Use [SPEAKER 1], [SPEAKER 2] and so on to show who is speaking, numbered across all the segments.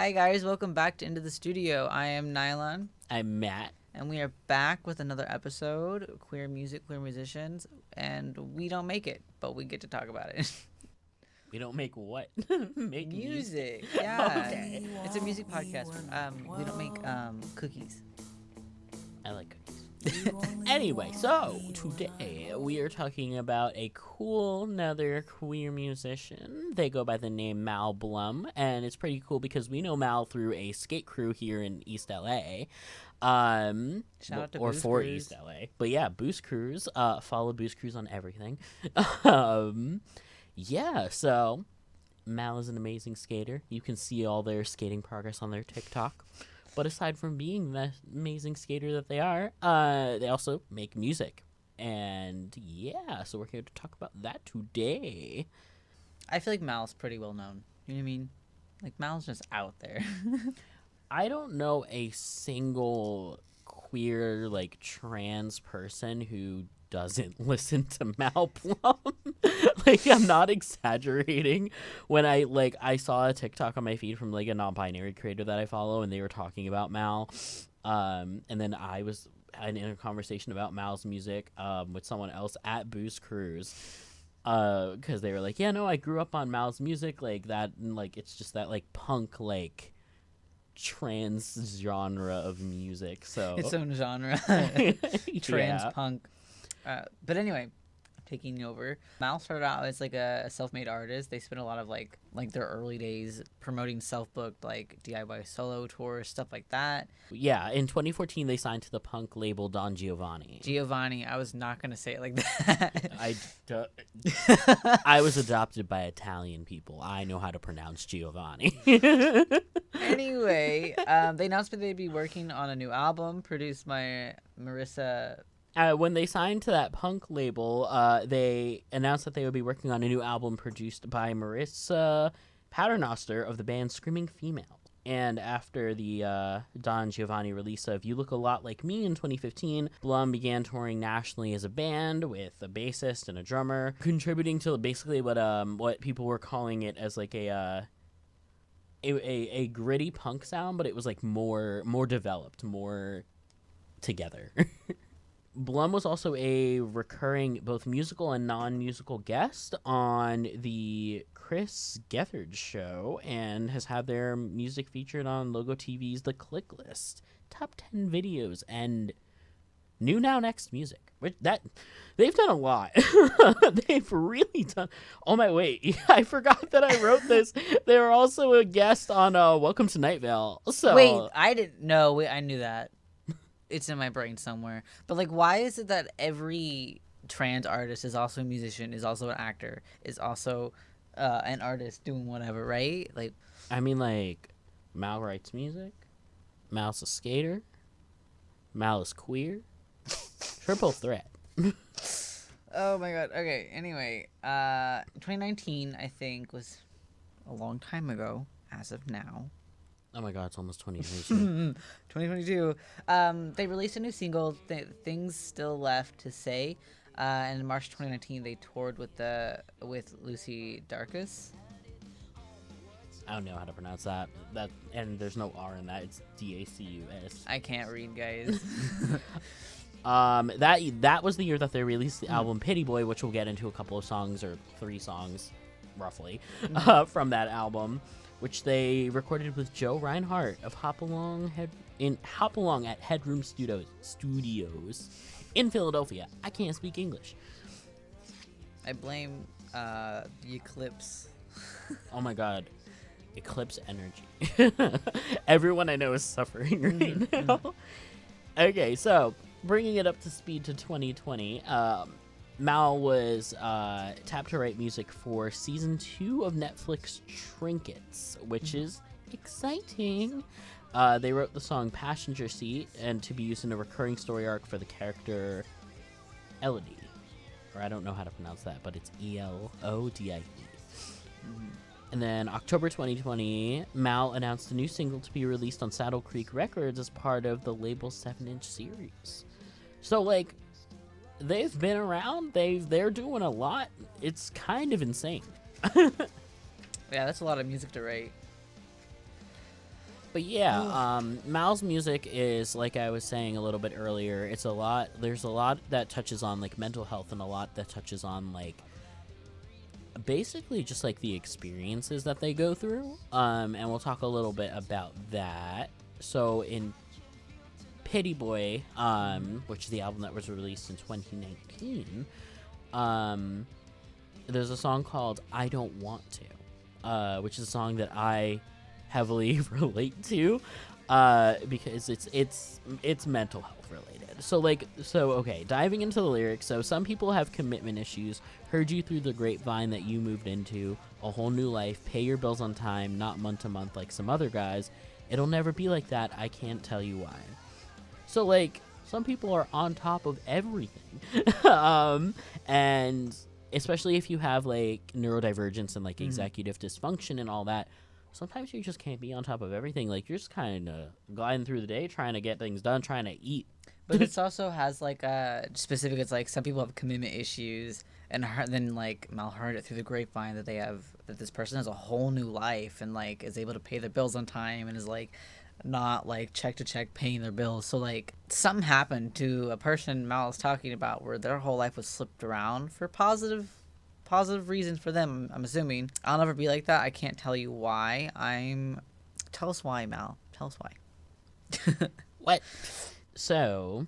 [SPEAKER 1] Hi guys, welcome back to Into the Studio. I am Nylon.
[SPEAKER 2] I'm Matt.
[SPEAKER 1] And we are back with another episode, Queer Music, Queer Musicians, and we don't make it, but we get to talk about it.
[SPEAKER 2] We don't make what? Make
[SPEAKER 1] music. Yeah.
[SPEAKER 2] Okay.
[SPEAKER 1] It's a music podcast. We don't make cookies.
[SPEAKER 2] I like cookies. Anyway, so today we are talking about a cool another queer musician. They go by the name Mal Blum, and it's pretty cool because we know Mal through a skate crew here in East LA.
[SPEAKER 1] Shout out to
[SPEAKER 2] or
[SPEAKER 1] Boost
[SPEAKER 2] for
[SPEAKER 1] Cruise.
[SPEAKER 2] East LA. But yeah, Boost Cruise. Follow Boost Cruise on everything. Yeah, so Mal is an amazing skater. You can see all their skating progress on their TikTok. But aside from being the amazing skater that they are, they also make music. And yeah, so we're here to talk about that today.
[SPEAKER 1] I feel like Mal's pretty well known. You know what I mean? Like, Mal's just out there.
[SPEAKER 2] I don't know a single queer, like, trans person who doesn't listen to Mal Blum. Like, I'm not exaggerating when I saw a TikTok on my feed from like a non-binary creator that I follow, and they were talking about Mal, and then I was in a conversation about Mal's music with someone else at Boost Cruise, because they were like, yeah, no, I grew up on Mal's music, like that, and like it's just that like punk like trans genre of music, so
[SPEAKER 1] Its own genre. Trans punk. But anyway, taking over. Mal started out as like a self-made artist. They spent a lot of like their early days promoting self-booked like DIY solo tours, stuff like that.
[SPEAKER 2] Yeah, in 2014 they signed to the punk label Don Giovanni.
[SPEAKER 1] I was not gonna say it like that.
[SPEAKER 2] I was adopted by Italian people. I know how to pronounce Giovanni.
[SPEAKER 1] Anyway, they announced that they'd be working on a new album produced by Marissa.
[SPEAKER 2] When they signed to that punk label, they announced that they would be working on a new album produced by Marissa Paternoster of the band Screaming Female. And after the Don Giovanni release of You Look a Lot Like Me in 2015, Blum began touring nationally as a band with a bassist and a drummer, contributing to basically what people were calling it as like a gritty punk sound, but it was like more developed, more together. Blum was also a recurring both musical and non-musical guest on the Chris Gethard show and has had their music featured on Logo TV's The Click List, Top 10 Videos, and New Now Next Music. They've done a lot. They've really done. Oh my wait, I forgot that I wrote this. They were also a guest on Welcome to Night Vale. So
[SPEAKER 1] Wait, I didn't know. Wait, I knew that. It's in my brain somewhere. But like, why is it that every trans artist is also a musician, is also an actor, is also an artist doing whatever, right? Like,
[SPEAKER 2] I mean, like, Mal writes music. Mal's a skater. Mal is queer. Triple threat.
[SPEAKER 1] oh my god. Okay. Anyway, 2019 I think was a long time ago. As of now.
[SPEAKER 2] Oh my god, it's almost 2022.
[SPEAKER 1] 2022. They released a new single, Things Still Left to Say. And in March 2019, they toured with Lucy Dacus.
[SPEAKER 2] I don't know how to pronounce that. And there's no R in that. It's Dacus.
[SPEAKER 1] I can't read, guys.
[SPEAKER 2] That was the year that they released the album Pity Boy, which we'll get into a couple of songs or 3 songs, roughly, from that album, which they recorded with Joe Reinhardt of Hop Along at Headroom Studios in Philadelphia. I can't speak English.
[SPEAKER 1] I blame the eclipse.
[SPEAKER 2] Oh my god. Eclipse energy. Everyone I know is suffering right now. Okay, so bringing it up to speed to 2020, Mal was tapped to write music for season 2 of Netflix Trinkets, which is exciting. They wrote the song Passenger Seat and to be used in a recurring story arc for the character Elodie. Or I don't know how to pronounce that, but it's Elodie. And then October 2020, Mal announced a new single to be released on Saddle Creek Records as part of the label's 7-inch series. So, like, they've been around. They're doing a lot. It's kind of insane.
[SPEAKER 1] Yeah, that's a lot of music to write.
[SPEAKER 2] But yeah, Mal's music is, like I was saying a little bit earlier, there's a lot that touches on like mental health, and a lot that touches on like basically just like the experiences that they go through. And we'll talk a little bit about that. So in Pity Boy, which is the album that was released in 2019, there's a song called I Don't Want To, which is a song that I heavily relate to, because it's mental health related. So okay, diving into the lyrics. So some people have commitment issues. Heard you through the grapevine that you moved into a whole new life. Pay your bills on time, not month to month like some other guys. It'll never be like that. I can't tell you why. So like some people are on top of everything, and especially if you have like neurodivergence and like executive dysfunction and all that. Sometimes you just can't be on top of everything. Like, you're just kind of gliding through the day, trying to get things done, trying to eat.
[SPEAKER 1] But it also has, like, specific, it's like some people have commitment issues, and then, like, Mal heard it through the grapevine that that this person has a whole new life and, like, is able to pay their bills on time and is, like, not, like, check to check paying their bills. So, like, something happened to a person Mal is talking about where their whole life was flipped around for positive reasons for them, I'm assuming. I'll never be like that. I can't tell you why. Tell us why, Mal. Tell us why.
[SPEAKER 2] What? So,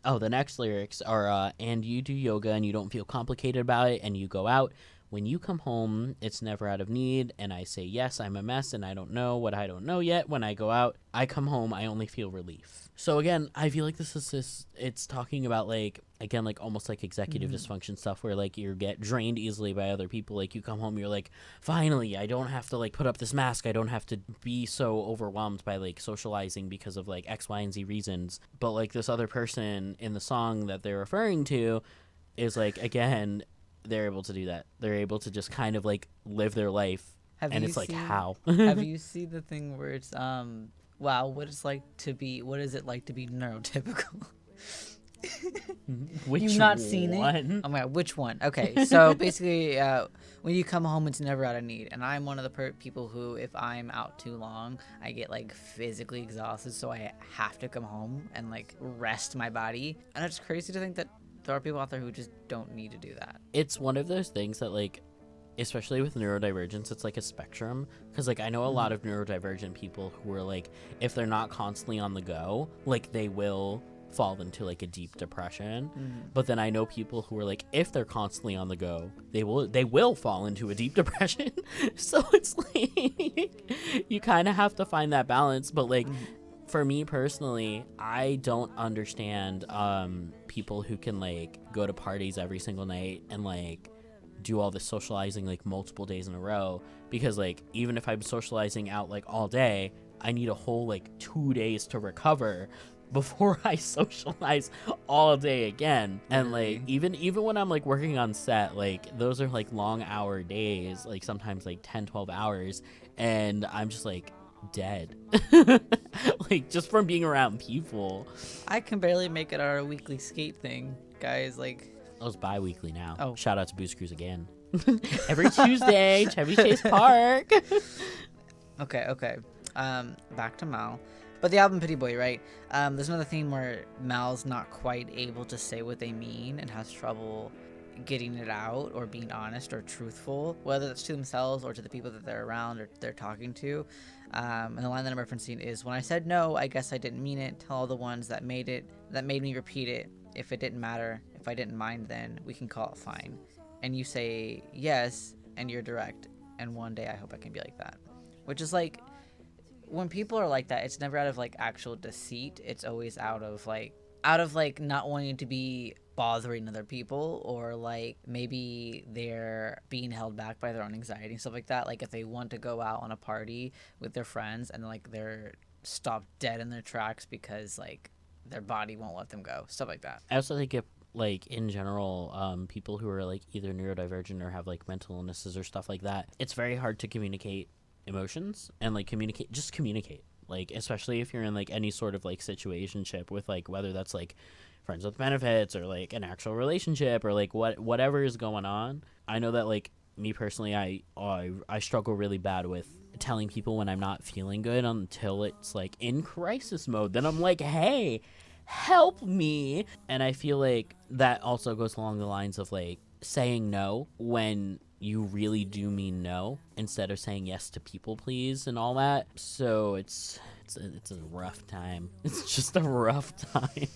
[SPEAKER 2] the next lyrics are, and you do yoga and you don't feel complicated about it, and you go out. When you come home, it's never out of need, and I say, yes, I'm a mess, and I don't know what I don't know yet. When I go out, I come home, I only feel relief. So again, I feel like it's talking about, like, again, like, almost like executive dysfunction stuff where, like, you get drained easily by other people. Like, you come home, you're like, finally, I don't have to, like, put up this mask. I don't have to be so overwhelmed by, like, socializing because of, like, X, Y, and Z reasons. But, like, this other person in the song that they're referring to is, like, again, they're able to do that. They're able to just kind of, like, live their life. It's like, how?
[SPEAKER 1] Have you seen the thing where it's, wow, what is it like to be neurotypical?
[SPEAKER 2] Which
[SPEAKER 1] You've not seen it? Oh my god, which one? Okay, so basically, when you come home, it's never out of need. And I'm one of the people who, if I'm out too long, I get, like, physically exhausted, so I have to come home and, like, rest my body. And it's crazy to think that there are people out there who just don't need to do that.
[SPEAKER 2] It's one of those things that, like, especially with neurodivergence, it's like a spectrum. Because, like, I know a lot of neurodivergent people who are, like, if they're not constantly on the go, like, they will fall into, like, a deep depression. But then I know people who are, like, if they're constantly on the go, they will fall into a deep depression. So it's like you kind of have to find that balance. But, like, for me personally, I don't understand people who can, like, go to parties every single night and, like, do all this socializing, like, multiple days in a row, because, like, even if I'm socializing out, like, all day, I need a whole, like, 2 days to recover before I socialize all day again. And, like, even when I'm, like, working on set, like, those are, like, long hour days, like, sometimes, like, 10-12 hours, and I'm just, like, dead. Like, just from being around people.
[SPEAKER 1] I can barely make it our weekly skate thing, guys. Like,
[SPEAKER 2] oh, it's bi-weekly now.
[SPEAKER 1] Oh,
[SPEAKER 2] shout out to Booze Cruise again. Every Tuesday, Chevy Chase Park.
[SPEAKER 1] Okay. Back to Mal. But the album Pity Boy, right? There's another theme where Mal's not quite able to say what they mean and has trouble getting it out or being honest or truthful, whether that's to themselves or to the people that they're around or they're talking to. And the line that I'm referencing is, when I said no, I guess I didn't mean it. Tell all the ones that made me repeat it. If it didn't matter, if I didn't mind, then we can call it fine. And you say yes, and you're direct. And one day I hope I can be like that. Which is like, when people are like that, it's never out of, like, actual deceit. It's always out of like not wanting to be bothering other people, or, like, maybe they're being held back by their own anxiety and stuff like that. Like, if they want to go out on a party with their friends and, like, they're stopped dead in their tracks because, like, their body won't let them go, stuff like that.
[SPEAKER 2] I also think if, like, in general, people who are, like, either neurodivergent or have, like, mental illnesses or stuff like that, it's very hard to communicate emotions and, like, communicate, like, especially if you're in, like, any sort of, like, situationship with, like, whether that's, like, friends with benefits or, like, an actual relationship or, like, whatever is going on. I know that, like, me personally, I struggle really bad with telling people when I'm not feeling good until it's like in crisis mode. Then I'm like, hey, help me. And I feel like that also goes along the lines of like saying no when you really do mean no, instead of saying yes to people please and all that. So it's a rough time. It's just a rough time.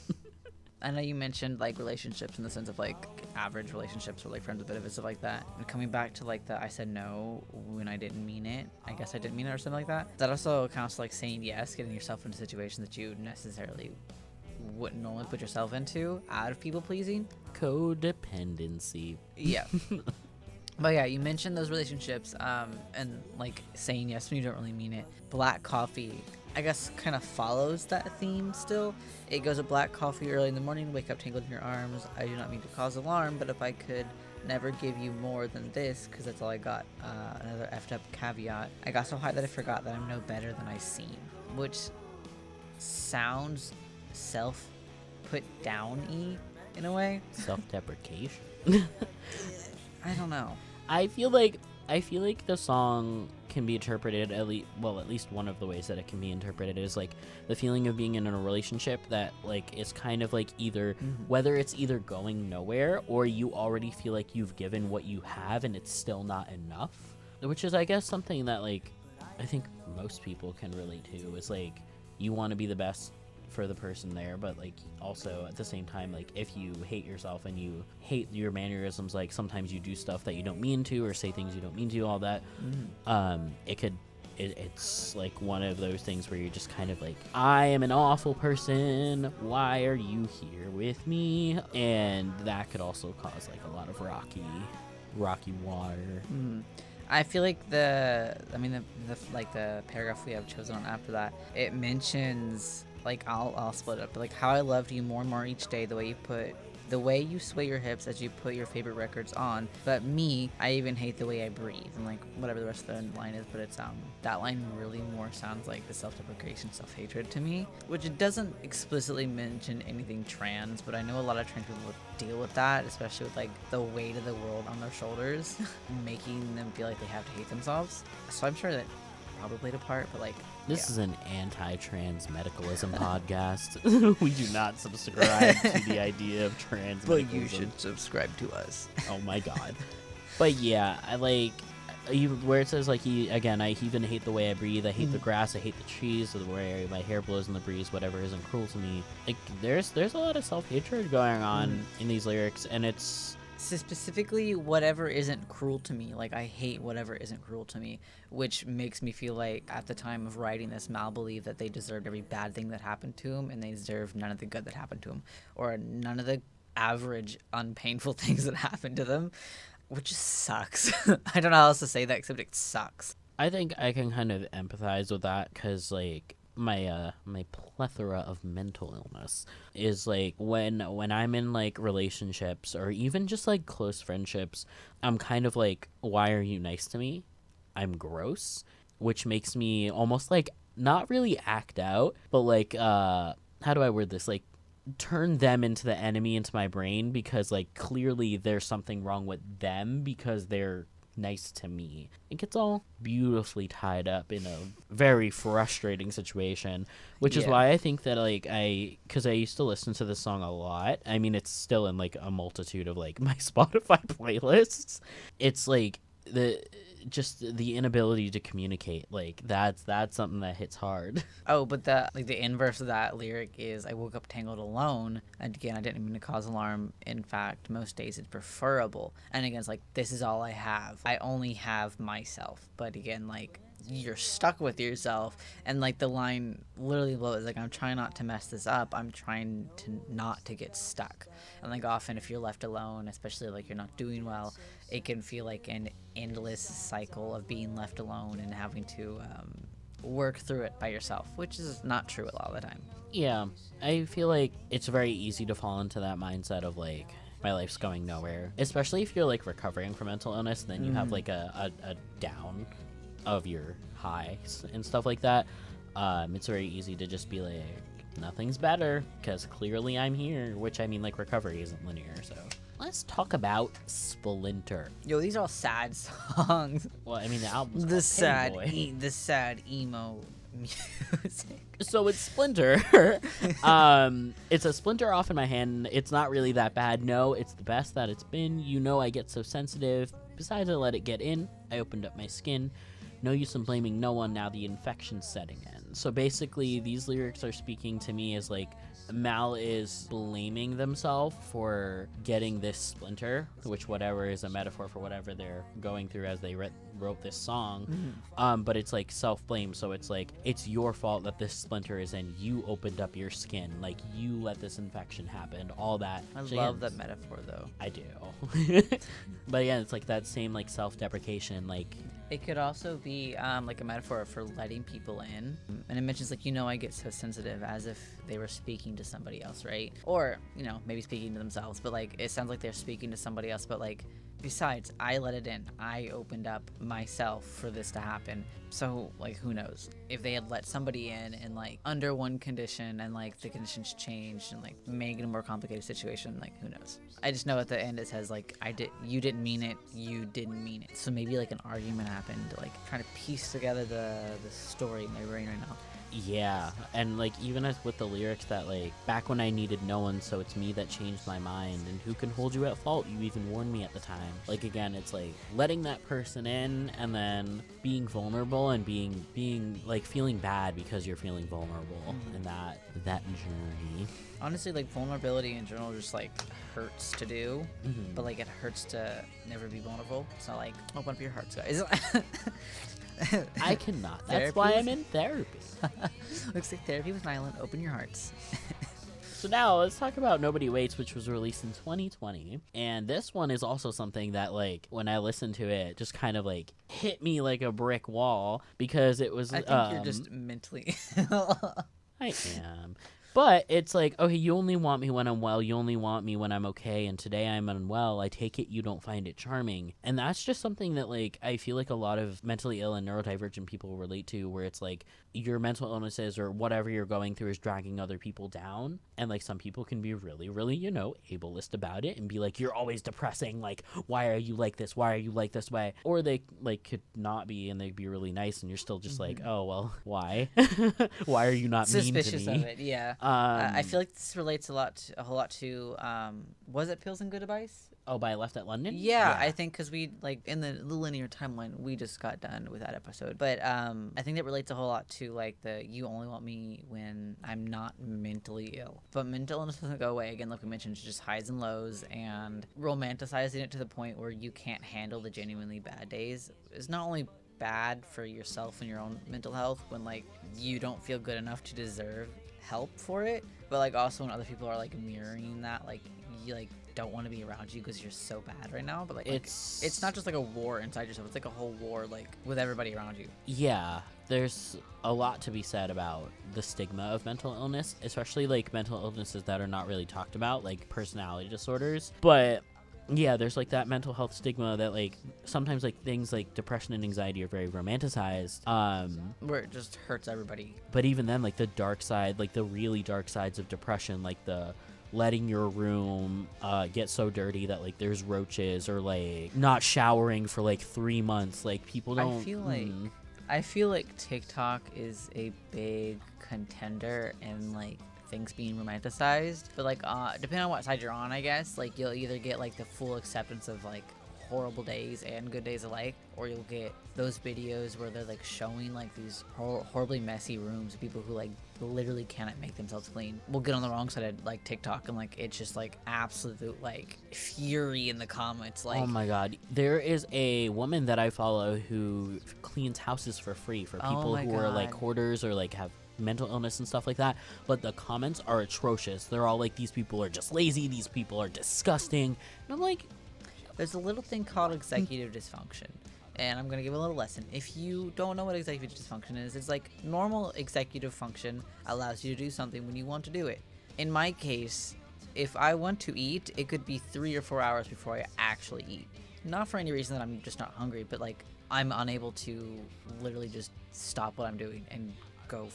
[SPEAKER 1] I know you mentioned like relationships in the sense of like average relationships or like friends with benefits, stuff like that. And coming back to like the I said no when I didn't mean it, I guess I didn't mean it or something like that. That also counts like saying yes, getting yourself into a situation that you necessarily wouldn't normally put yourself into out of people pleasing.
[SPEAKER 2] Codependency.
[SPEAKER 1] Yeah. But yeah, you mentioned those relationships and like saying yes when you don't really mean it. Black coffee, I guess, kind of follows that theme still. It goes with black coffee early in the morning, wake up tangled in your arms. I do not mean to cause alarm, but if I could never give you more than this, because that's all I got. Another effed up caveat. I got so high that I forgot that I'm no better than I seem, which sounds put down-y in a way.
[SPEAKER 2] Self-deprecation.
[SPEAKER 1] I don't know.
[SPEAKER 2] I feel like the song can be interpreted at least one of the ways that it can be interpreted is like the feeling of being in a relationship that like is kind of like either whether it's either going nowhere or you already feel like you've given what you have and it's still not enough, which is I guess something that like I think most people can relate to. Is like you want to be the best for the person there, but like also at the same time, like if you hate yourself and you hate your mannerisms, like sometimes you do stuff that you don't mean to or say things you don't mean to, all that, it's like one of those things where you're just kind of like, I am an awful person, why are you here with me? And that could also cause like a lot of rocky water.
[SPEAKER 1] I feel like the paragraph we have chosen on after that, it mentions like I'll split it up, but like how I loved you more and more each day, the way you sway your hips as you put your favorite records on, but me, I even hate the way I breathe, and like whatever the rest of the line is, but it's that line really more sounds like the self-deprecation, self-hatred to me, which it doesn't explicitly mention anything trans, but I know a lot of trans people deal with that, especially with like the weight of the world on their shoulders, making them feel like they have to hate themselves. So I'm sure that probably played a part, but like
[SPEAKER 2] this is an anti-trans medicalism podcast. We do not subscribe to the idea of trans
[SPEAKER 1] but
[SPEAKER 2] medicalism.
[SPEAKER 1] You should subscribe to us.
[SPEAKER 2] Oh my god. But yeah, I like where it says like I even hate the way I breathe, I hate the grass, I hate the trees, the way my hair blows in the breeze, whatever isn't cruel to me. Like there's a lot of self-hatred going on in these lyrics, and it's
[SPEAKER 1] so specifically whatever isn't cruel to me. Like I hate whatever isn't cruel to me, which makes me feel like at the time of writing this, Mal believed that they deserved every bad thing that happened to him, and they deserved none of the good that happened to him, or none of the average unpainful things that happened to them, which just sucks. I don't know how else to say that except it sucks.
[SPEAKER 2] I think I can kind of empathize with that because like my plethora of mental illness is like when I'm in like relationships or even just like close friendships, I'm kind of like, why are you nice to me? I'm gross, which makes me almost like not really act out, but like how do I word this, like turn them into the enemy into my brain, because like clearly there's something wrong with them because they're nice to me. It gets all beautifully tied up in a very frustrating situation, which is why I think that like because I used to listen to this song a lot. I mean, it's still in like a multitude of like my Spotify playlists. It's like the inability to communicate, like that's something that hits hard.
[SPEAKER 1] Oh, but the inverse of that lyric is I woke up tangled alone, and again I didn't mean to cause alarm, in fact most days it's preferable, and again it's like this is all I have, I only have myself, but again like you're stuck with yourself, and like the line literally below is like I'm trying not to mess this up, I'm trying to not to get stuck. And like often if you're left alone, especially like you're not doing well, it can feel like an endless cycle of being left alone and having to work through it by yourself, which is not true a lot of the time.
[SPEAKER 2] Yeah, I feel like it's very easy to fall into that mindset of like my life's going nowhere, especially if you're like recovering from mental illness, then you have like a down of your highs and stuff like that. It's very easy to just be like, nothing's better because clearly I'm here, which I mean like recovery isn't linear, so let's talk about Splinter.
[SPEAKER 1] Yo, these are all sad songs.
[SPEAKER 2] Well, I mean, the album's
[SPEAKER 1] The
[SPEAKER 2] called
[SPEAKER 1] sad,
[SPEAKER 2] Payboy.
[SPEAKER 1] the sad emo music.
[SPEAKER 2] So it's Splinter. It's a splinter off in my hand. It's not really that bad. No, it's the best that it's been. You know, I get so sensitive. Besides, I let it get in. I opened up my skin. No use in blaming no one, now the infection's setting in. So basically, these lyrics are speaking to me as like Mal is blaming themselves for getting this splinter, which whatever is a metaphor for whatever they're going through as they wrote this song. But it's like self-blame, so it's like it's your fault that this splinter is in. You opened up your skin, like you let this infection happen, all that.
[SPEAKER 1] I love that metaphor though.
[SPEAKER 2] I do. But again, it's like that same like self-deprecation, like
[SPEAKER 1] it could also be like a metaphor for letting people in. And it mentions like, you know, I get so sensitive, as if they were speaking to somebody else, right? Or, you know, maybe speaking to themselves, but like it sounds like they're speaking to somebody else, but like besides, I let it in. I opened up myself for this to happen. So like, who knows if they had let somebody in and like under one condition and like the conditions changed and like make it a more complicated situation, like who knows. I just know at the end it says like, you didn't mean it, you didn't mean it. So maybe like an argument happened, like trying to piece together the story in my brain right now.
[SPEAKER 2] yeah, and like even as with the lyrics that like back when I needed no one, so it's me that changed my mind, and who can hold you at fault, you even warned me at the time. Like again, it's like letting that person in and then being vulnerable and being like feeling bad because you're feeling vulnerable in that journey.
[SPEAKER 1] Honestly, like vulnerability in general just like hurts to do, but like it hurts to never be vulnerable. So like, open up your hearts, guys.
[SPEAKER 2] I cannot. That's why I'm in therapy.
[SPEAKER 1] Looks like therapy with Nylon. Open your hearts.
[SPEAKER 2] So now let's talk about Nobody Waits, which was released in 2020. And this one is also something that like when I listened to it just kind of like hit me like a brick wall, because it was
[SPEAKER 1] I think you're just mentally
[SPEAKER 2] I am. But it's like, okay, you only want me when I'm well, you only want me when I'm okay, and today I'm unwell. I take it you don't find it charming. And that's just something that, like, I feel like a lot of mentally ill and neurodivergent people relate to, where it's like your mental illnesses or whatever you're going through is dragging other people down. And, like, some people can be really, really, you know, ableist about it and be like, you're always depressing. Like, why are you like this? Why are you like this way? Or they, like, could not be and they'd be really nice, and you're still just like, oh, well, why? Why are you not
[SPEAKER 1] suspicious
[SPEAKER 2] mean to me?
[SPEAKER 1] of it, yeah. I feel like this relates a whole lot to was it Pills and Good Advice?
[SPEAKER 2] Oh, by Left at London?
[SPEAKER 1] Yeah, I think because we, like, in the linear timeline, we just got done with that episode. But I think that relates a whole lot to, like, the you only want me when I'm not mentally ill. But mental illness doesn't go away. Again, like we mentioned, it's just highs and lows, and romanticizing it to the point where you can't handle the genuinely bad days is not only bad for yourself and your own mental health when, like, you don't feel good enough to deserve help for it, but, like, also when other people are, like, mirroring that, like, you, like, don't want to be around you because you're so bad right now. But like it's not just like a war inside yourself, it's like a whole war like with everybody around you.
[SPEAKER 2] Yeah, there's a lot to be said about the stigma of mental illness, especially like mental illnesses that are not really talked about, like personality disorders. But yeah, there's like that mental health stigma that like sometimes like things like depression and anxiety are very romanticized,
[SPEAKER 1] where it just hurts everybody.
[SPEAKER 2] But even then, like the dark side, like the really dark sides of depression, like the letting your room get so dirty that like there's roaches, or like not showering for like 3 months, like people don't.
[SPEAKER 1] I feel like TikTok is a big contender in like things being romanticized, but like depending on what side you're on, I guess, like you'll either get like the full acceptance of like horrible days and good days alike, or you'll get those videos where they're like showing like these horribly messy rooms of people who like literally cannot make themselves clean. We'll get on the wrong side of like TikTok and like it's just like absolute like fury in the comments. Like,
[SPEAKER 2] oh my god, there is a woman that I follow who cleans houses for free for people who are like hoarders or like have mental illness and stuff like that, but the comments are atrocious. They're all like, these people are just lazy, these people are disgusting, and I'm like,
[SPEAKER 1] there's a little thing called executive dysfunction, and I'm going to give a little lesson. If you don't know what executive dysfunction is, it's like normal executive function allows you to do something when you want to do it. In my case, if I want to eat, it could be 3 or 4 hours before I actually eat. Not for any reason that I'm just not hungry, but like I'm unable to literally just stop what I'm doing and go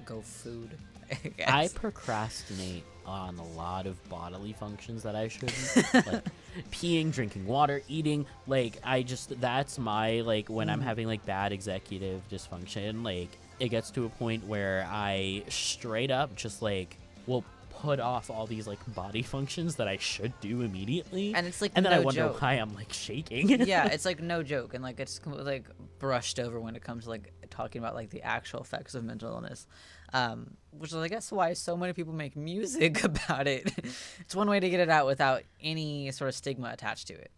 [SPEAKER 1] go food, I
[SPEAKER 2] I
[SPEAKER 1] guess.
[SPEAKER 2] procrastinate on a lot of bodily functions that I shouldn't, like peeing, drinking water, eating. Like that's my like when I'm having like bad executive dysfunction. Like it gets to a point where I straight up just like will put off all these like body functions that I should do immediately,
[SPEAKER 1] And it's like
[SPEAKER 2] and then I
[SPEAKER 1] no
[SPEAKER 2] wonder
[SPEAKER 1] joke.
[SPEAKER 2] why I'm like shaking.
[SPEAKER 1] Yeah, it's like no joke, and like it's like brushed over when it comes to like talking about like the actual effects of mental illness, which is I guess why so many people make music about it. It's one way to get it out without any sort of stigma attached to it,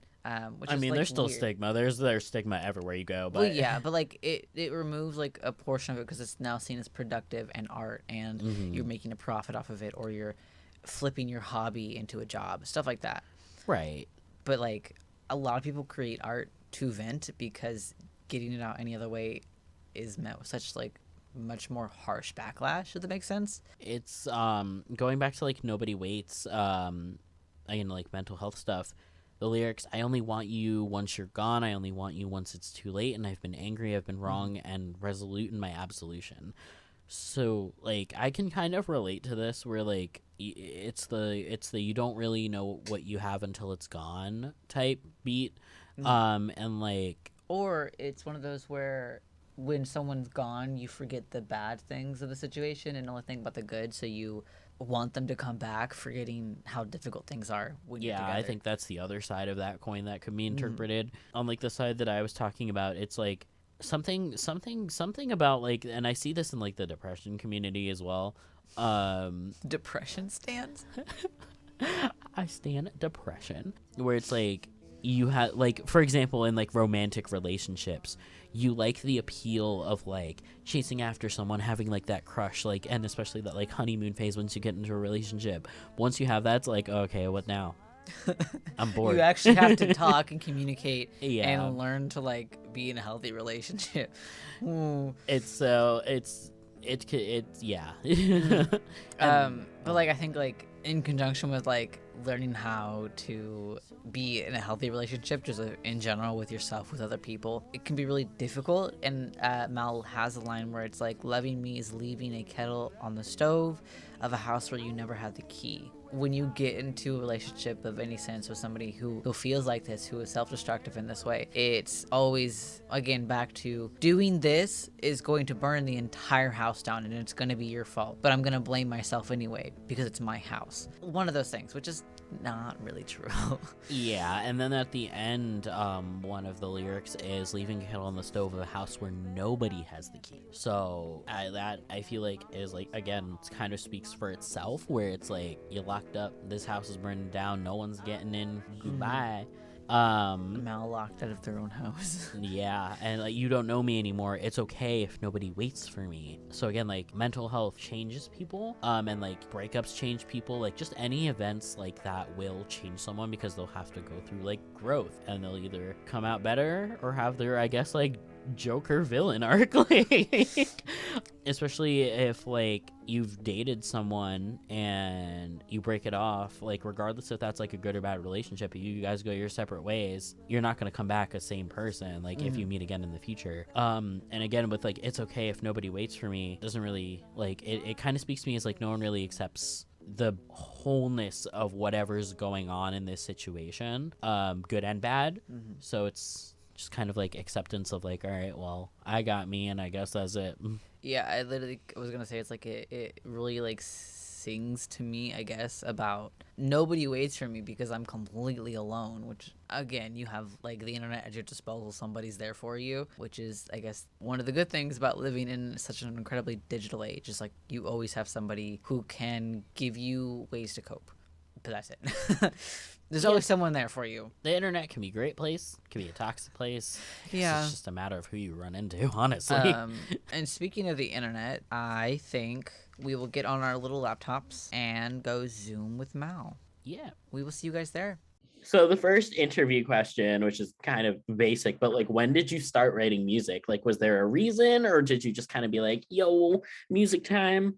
[SPEAKER 1] which
[SPEAKER 2] I
[SPEAKER 1] is
[SPEAKER 2] mean,
[SPEAKER 1] like
[SPEAKER 2] there's still
[SPEAKER 1] weird.
[SPEAKER 2] stigma. There's stigma everywhere you go,
[SPEAKER 1] Well,
[SPEAKER 2] but
[SPEAKER 1] yeah, but like it removes like a portion of it because it's now seen as productive and art, and you're making a profit off of it, or you're flipping your hobby into a job, stuff like that.
[SPEAKER 2] right.
[SPEAKER 1] But like a lot of people create art to vent because getting it out any other way is met with such like much more harsh backlash, if that makes sense.
[SPEAKER 2] It's going back to like nobody waits, again, like mental health stuff. The lyrics, I only want you once you're gone, I only want you once it's too late, and I've been angry, I've been wrong, and resolute in my absolution. So like I can kind of relate to this where like it's the you don't really know what you have until it's gone type beat. And like
[SPEAKER 1] Or it's one of those where when someone's gone, you forget the bad things of the situation and only think about the good, so you want them to come back, forgetting how difficult things are when you're
[SPEAKER 2] yeah, I
[SPEAKER 1] together.
[SPEAKER 2] think that's the other side of that coin that could be interpreted. On like the side that I was talking about, it's like something about like, and I see this in like the depression community as well.
[SPEAKER 1] Depression stands?
[SPEAKER 2] I stand depression, where it's like you have like, for example, in like romantic relationships, you like the appeal of like chasing after someone, having like that crush, like, and especially that like honeymoon phase once you get into a relationship. Once you have that, it's like, okay, what now? I'm
[SPEAKER 1] You
[SPEAKER 2] bored.
[SPEAKER 1] actually have to talk and communicate
[SPEAKER 2] Yeah,
[SPEAKER 1] and learn to like be in a healthy relationship. Ooh.
[SPEAKER 2] it's so it's yeah. And
[SPEAKER 1] But like I think like in conjunction with like learning how to be in a healthy relationship, just in general with yourself, with other people, it can be really difficult. And Mal has a line where it's like, loving me is leaving a kettle on the stove of a house where you never had the key. When you get into a relationship of any sense with somebody who feels like this, who is self-destructive in this way, it's always again back to doing this is going to burn the entire house down and it's going to be your fault, but I'm going to blame myself anyway because it's my house. One of those things, which is not really true.
[SPEAKER 2] yeah, and then at the end, one of the lyrics is leaving a kettle on the stove of a house where nobody has the key. So that I feel like is like, again, it kind of speaks for itself, where it's like you locked up, this house is burning down, no one's getting in, goodbye.
[SPEAKER 1] Mal locked out of their own house.
[SPEAKER 2] Yeah, and like you don't know me anymore. It's okay if nobody waits for me. So again, like mental health changes people, and like breakups change people. Like just any events like that will change someone because they'll have to go through like growth, and they'll either come out better or have their, I guess, like Joker villain arc. Like, especially if like you've dated someone and you break it off, like regardless if that's like a good or bad relationship, if you guys go your separate ways, you're not going to come back a same person, like if you meet again in the future. And again, with like it's okay if nobody waits for me, doesn't really like it kind of speaks to me as like no one really accepts the wholeness of whatever's going on in this situation, good and bad. So it's just kind of like acceptance of like, all right, well, I got me, and I guess that's it.
[SPEAKER 1] Yeah, I literally was gonna say it's like it really like sings to me, I guess, about nobody waits for me because I'm completely alone. Which again, you have like the internet at your disposal, somebody's there for you, which is I guess one of the good things about living in such an incredibly digital age. Is like you always have somebody who can give you ways to cope. But that's it. There's
[SPEAKER 2] Yeah,
[SPEAKER 1] always someone there for you.
[SPEAKER 2] the internet can be a great place, can be a toxic place. I guess
[SPEAKER 1] Yeah.
[SPEAKER 2] it's just a matter of who you run into, honestly.
[SPEAKER 1] And speaking of the internet, I think we will get on our little laptops and go Zoom with Mal.
[SPEAKER 2] Yeah.
[SPEAKER 1] We will see you guys there.
[SPEAKER 2] So the first interview question, which is kind of basic, but like, when did you start writing music? Like, was there a reason, or did you just kind of be like, "Yo, music time"?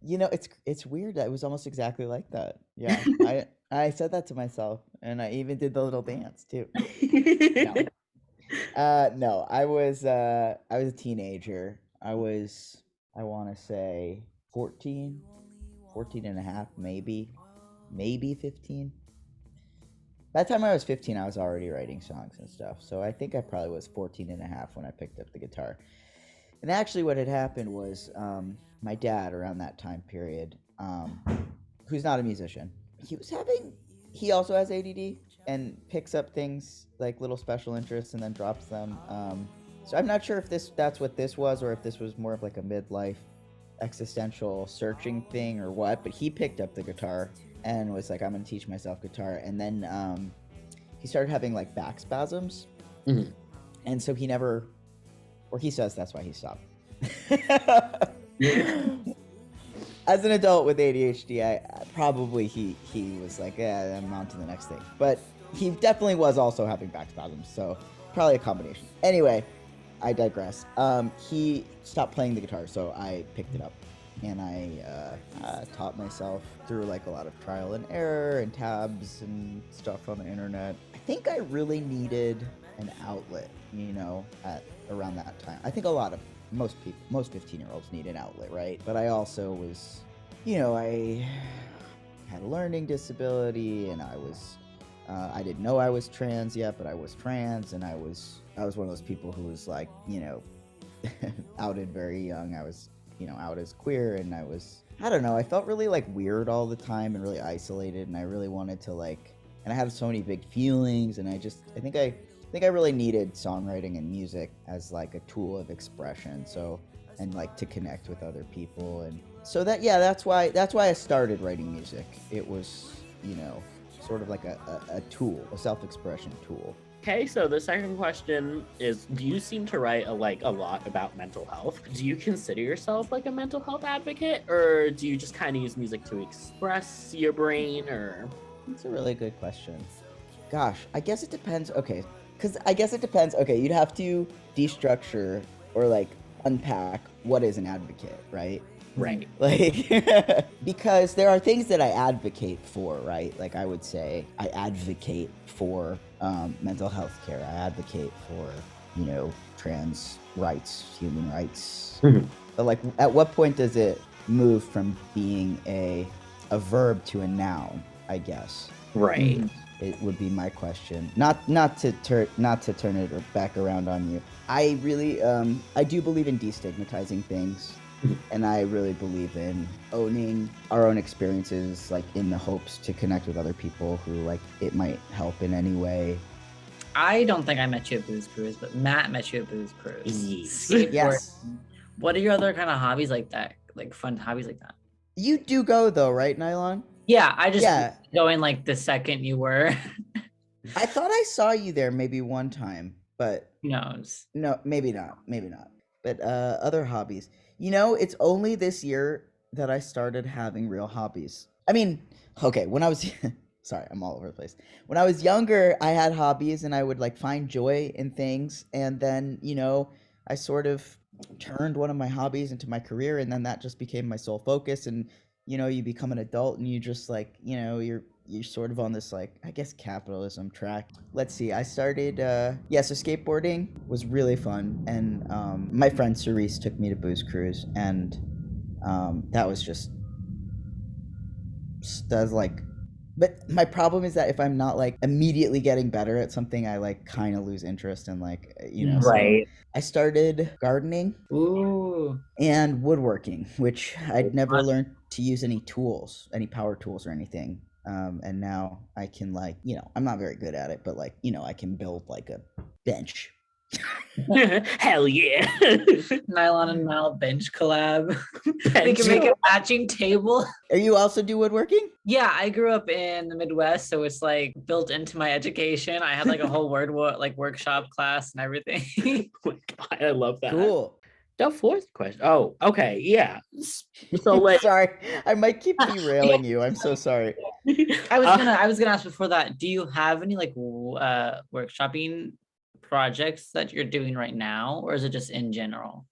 [SPEAKER 3] You know, it's weird. It was almost exactly like that. Yeah, I said that to myself, and I even did the little dance too. No, no, I was a teenager. I was I want to say 14, 14 and a half, maybe 15. By the time I was 15, I was already writing songs and stuff. So I think I probably was 14 and a half when I picked up the guitar. And actually, what had happened was my dad, around that time period, who's not a musician, he also has ADD and picks up things like little special interests and then drops them. So I'm not sure if that's what this was, or if this was more of like a midlife existential searching thing or what, but he picked up the guitar and was like, I'm gonna teach myself guitar. And then he started having like back spasms.
[SPEAKER 2] Mhm.
[SPEAKER 3] And so he never, or he says that's why he stopped. As an adult with ADHD, he was like, yeah, I'm on to the next thing. But he definitely was also having back spasms, so probably a combination. Anyway, I digress. He stopped playing the guitar, so I picked it up, and I taught myself through like a lot of trial and error and tabs and stuff on the internet. I think I really needed an outlet, at around that time. I think most 15-year-olds need an outlet, right? But I also was, I had a learning disability, and I didn't know I was trans yet, but I was trans, and I was one of those people who was like, outed very young. I was, out as queer, and I don't know, I felt really like weird all the time and really isolated, and I really wanted to and I had so many big feelings, and I think I really needed songwriting and music as like a tool of expression. So, and like to connect with other people. And so that's why I started writing music. It was, sort of like a tool, a self-expression tool.
[SPEAKER 2] Okay, so the second question is, do you seem to write a lot about mental health? Do you consider yourself like a mental health advocate, or do you just kind of use music to express your brain, or?
[SPEAKER 3] That's a really good question. Gosh, I guess it depends. Okay, Okay, you'd have to destructure or like unpack what is an advocate, right?
[SPEAKER 2] Right.
[SPEAKER 3] Like, because there are things that I advocate for, right? Like I would say I advocate for mental health care. I advocate for, trans rights, human rights. But like, at what point does it move from being a verb to a noun, I guess?
[SPEAKER 2] Right.
[SPEAKER 3] It would be my question. Not to turn it back around on you. I really I do believe in destigmatizing things, and I really believe in owning our own experiences, like in the hopes to connect with other people who like it might help in any way.
[SPEAKER 1] I don't think I met you at Booze Cruise, but Matt met you at Booze Cruise.
[SPEAKER 2] Yes.
[SPEAKER 3] Yes.
[SPEAKER 1] What are your other kind of hobbies like that? Like fun hobbies like that?
[SPEAKER 3] You do go though, right, Nylon?
[SPEAKER 1] Yeah, I just going like the second you were.
[SPEAKER 3] I thought I saw you there maybe one time, but
[SPEAKER 1] Who knows?
[SPEAKER 3] no, maybe not. But other hobbies. It's only this year that I started having real hobbies. I mean, okay, when I was sorry, I'm all over the place. When I was younger, I had hobbies and I would like find joy in things, and then, I sort of turned one of my hobbies into my career, and then that just became my sole focus. And you become an adult, and you just like, you're sort of on this like, I guess, capitalism track. Let's see, I started so skateboarding was really fun, and my friend Cerise took me to Booze Cruise, and that was just does like, but my problem is that if I'm not like immediately getting better at something, I like kind of lose interest, and like,
[SPEAKER 2] Right.
[SPEAKER 3] So I started gardening.
[SPEAKER 1] Ooh.
[SPEAKER 3] And woodworking, which I'd never learned to use any tools, any power tools or anything. And now I can like, I'm not very good at it, but like, I can build like a bench.
[SPEAKER 2] Hell yeah.
[SPEAKER 1] Nylon and Matt bench collab. We can make a matching table.
[SPEAKER 3] Are you also do woodworking?
[SPEAKER 1] Yeah, I grew up in the Midwest, so it's like built into my education. I had like a whole workshop class and everything.
[SPEAKER 2] Oh my God, I love that.
[SPEAKER 3] Cool.
[SPEAKER 2] The fourth question. Oh, okay, yeah. So like,
[SPEAKER 3] sorry, I might keep derailing you. I'm so sorry.
[SPEAKER 1] I was gonna ask before that. Do you have any like workshopping projects that you're doing right now, or is it just in general?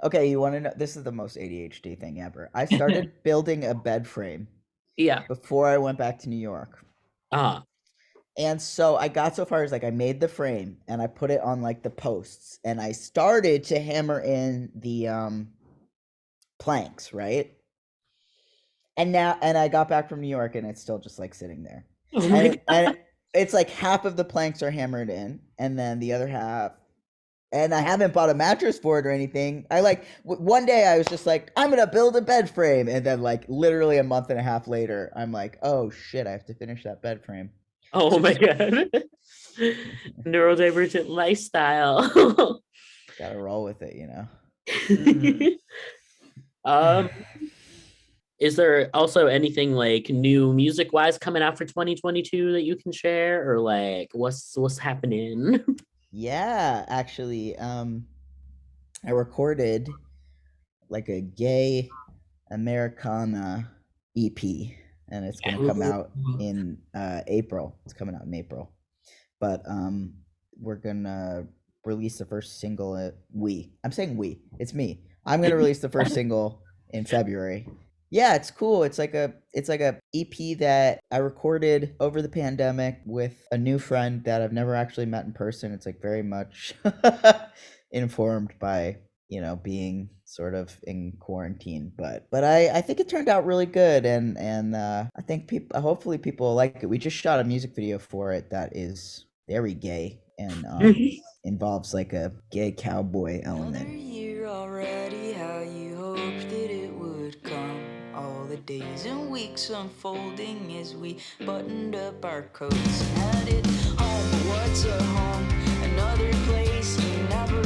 [SPEAKER 3] Okay, you want to know? This is the most ADHD thing ever. I started building a bed frame.
[SPEAKER 1] Yeah.
[SPEAKER 3] Before I went back to New York. And so I got so far as like I made the frame and I put it on like the posts, and I started to hammer in the planks, right? And I got back from New York and it's still just like sitting there.
[SPEAKER 2] Oh my God.
[SPEAKER 3] And it's like half of the planks are hammered in, and then the other half. And I haven't bought a mattress for it or anything. I like one day I was just like, I'm gonna build a bed frame, and then like literally a month and a half later, I'm like, oh shit, I have to finish that bed frame.
[SPEAKER 2] Oh my God. Neurodivergent lifestyle.
[SPEAKER 3] Gotta roll with it, you know.
[SPEAKER 2] um, is there also anything like new music wise coming out for 2022 that you can share, or like what's happening?
[SPEAKER 3] Yeah, actually, I recorded like a gay Americana EP, and it's gonna come out in April. It's coming out in April, but we're gonna release the first single. I'm saying we. It's me. I'm gonna release the first single in February. Yeah, it's cool. It's like a EP that I recorded over the pandemic with a new friend that I've never actually met in person. It's like very much informed by, you know, being sort of in quarantine, but I think it turned out really good, and I think people, hopefully people will like it. We just shot a music video for it that is very gay and involves like a gay cowboy element.
[SPEAKER 4] Another year already, how you hoped that it would come. All the days and weeks unfolding as we buttoned up our coats and headed home. What's a home? Another place you never